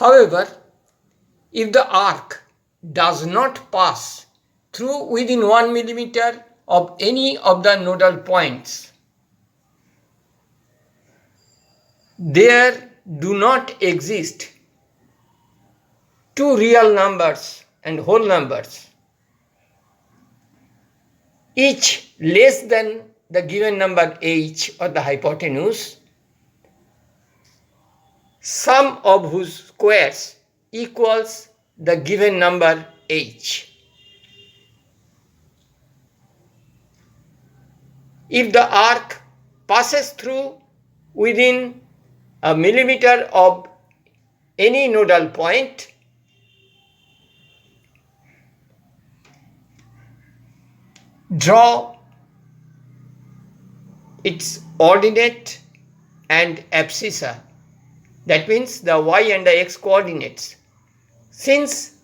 However, if the arc does not pass through within 1 millimeter of any of the nodal points, there do not exist two real numbers and whole numbers, each less than the given number h or the hypotenuse, sum of whose squares equals the given number h. If the arc passes through within a millimeter of any nodal point, draw its ordinate and abscissa, that means the y and the x coordinates. Since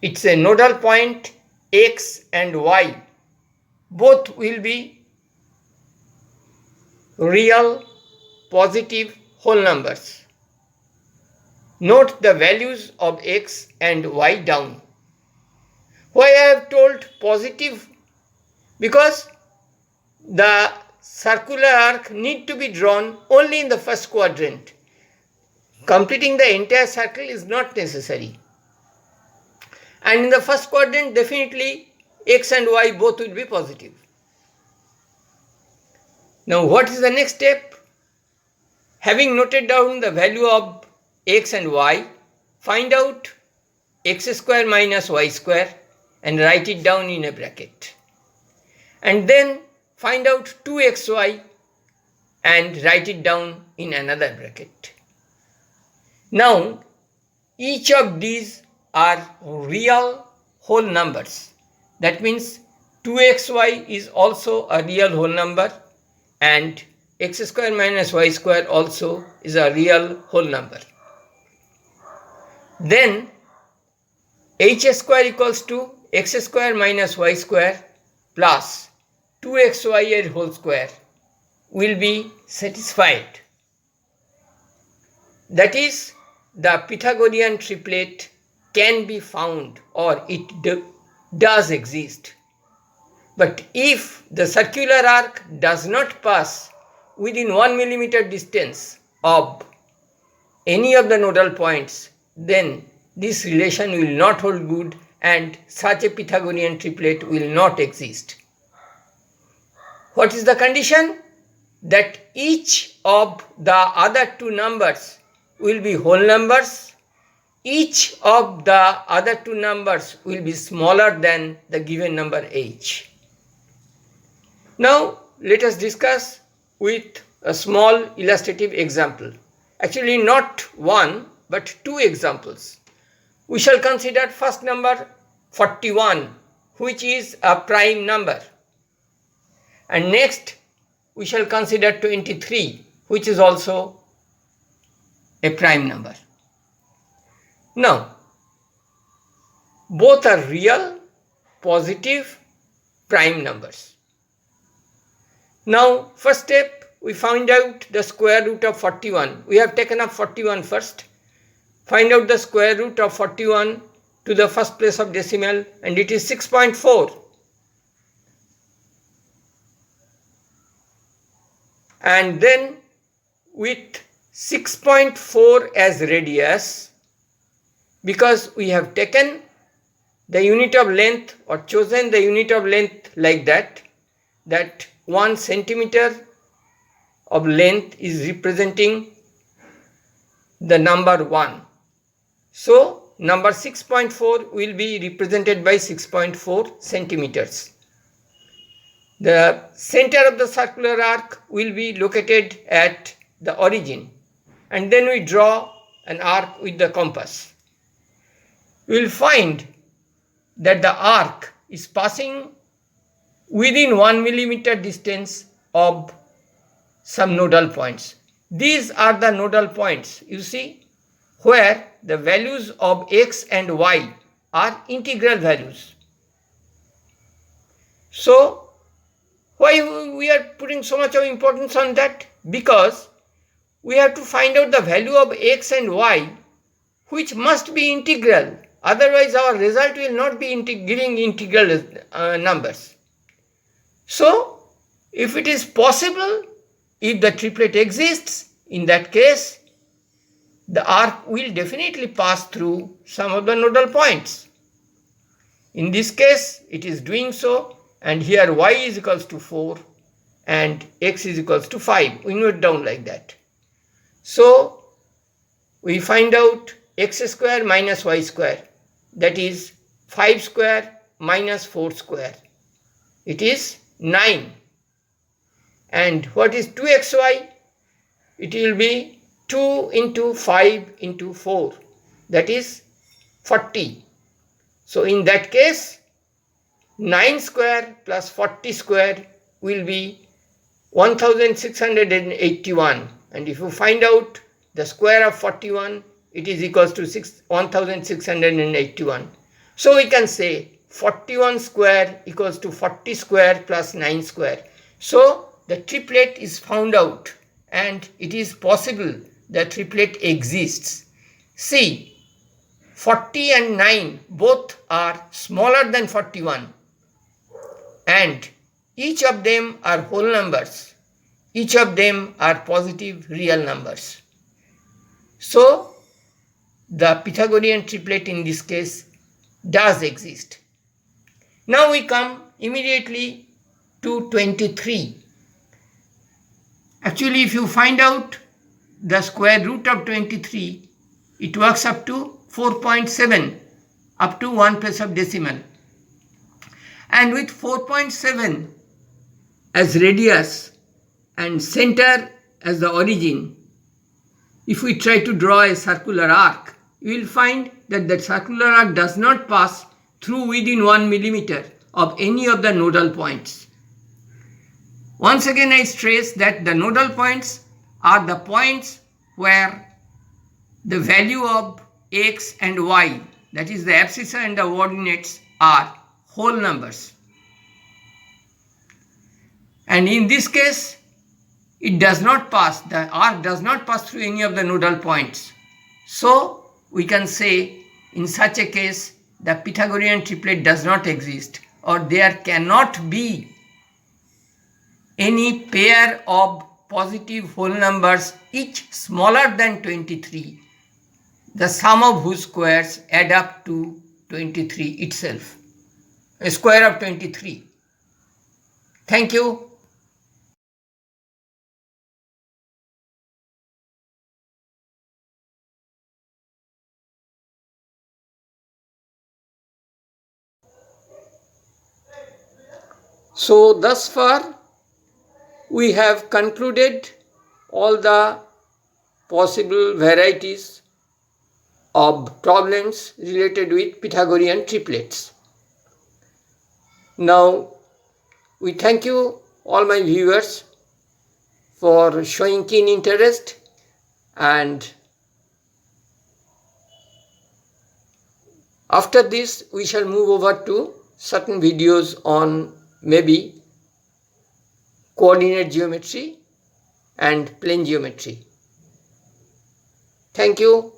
it's a nodal point, x and y both will be real positive whole numbers. Note the values of x and y down. Why I have told positive? Because the circular arc need to be drawn only in the first quadrant. Completing the entire circle is not necessary. And in the first quadrant, definitely x and y both will be positive. Now what is the next step? Having noted down the value of x and y, find out x square minus y square and write it down in a bracket. And then find out 2xy and write it down in another bracket. Now each of these are real whole numbers. That means 2xy is also a real whole number and x square minus y square also is a real whole number. Then h square equals to x square minus y square plus 2xy whole square will be satisfied. That is, the Pythagorean triplet can be found, or it does exist. But if the circular arc does not pass within 1 millimeter distance of any of the nodal points, then this relation will not hold good and such a Pythagorean triplet will not exist. What is the condition? That each of the other two numbers will be whole numbers, each of the other two numbers will be smaller than the given number h. Now let us discuss with a small illustrative example. Actually not one but two examples. We shall consider first number 41, which is a prime number, and next we shall consider 23, which is also a prime number. Now both are real positive prime numbers. Now first step, we find out the square root of 41. We have taken up 41 first. Find out the square root of 41 to the first place of decimal, and it is 6.4. And then with 6.4 as radius, because we have taken the unit of length or chosen the unit of length like that 1 centimeter of length is representing the number 1. So number 6.4 will be represented by 6.4 centimeters. The center of the circular arc will be located at the origin, and then we draw an arc with the compass. We will find that the arc is passing within 1 millimeter distance of some nodal points. These are the nodal points, you see, where the values of x and y are integral values. So why we are putting so much of importance on that? Because we have to find out the value of x and y which must be integral. Otherwise, our result will not be giving integral numbers. So, if it is possible, if the triplet exists, in that case, the arc will definitely pass through some of the nodal points. In this case, it is doing so, and here y is equals to 4 and x is equals to 5. We note down like that. So, we find out x square minus y square, that is 5 square minus 4 square. It is 9. And what is 2xy? It will be 2 into 5 into 4, that is 40. So in that case, 9 square plus 40 square will be 1681. And if you find out the square of 41, it is equals to 1681. So we can say 41 square equals to 40 square plus 9 square. So the triplet is found out, and it is possible the triplet exists. See, 40 and 9 both are smaller than 41, and each of them are whole numbers. Each of them are positive real numbers. So the Pythagorean triplet in this case does exist. Now we come immediately to 23. Actually, if you find out the square root of 23, it works up to 4.7, up to 1 place of decimal. And with 4.7 as radius and center as the origin, if we try to draw a circular arc, you will find that the circular arc does not pass through within 1 millimeter of any of the nodal points. Once again, I stress that the nodal points are the points where the value of x and y, that is the abscissa and the coordinates, are whole numbers. And in this case, it does not pass, the arc does not pass through any of the nodal points. So we can say in such a case the Pythagorean triplet does not exist, or there cannot be any pair of positive whole numbers each smaller than 23, the sum of whose squares add up to 23 itself, a square of 23. Thank you. So thus far we have concluded all the possible varieties of problems related with Pythagorean triplets. Now we thank you all my viewers for showing keen interest, and after this we shall move over to certain videos on maybe coordinate geometry and plane geometry. Thank you.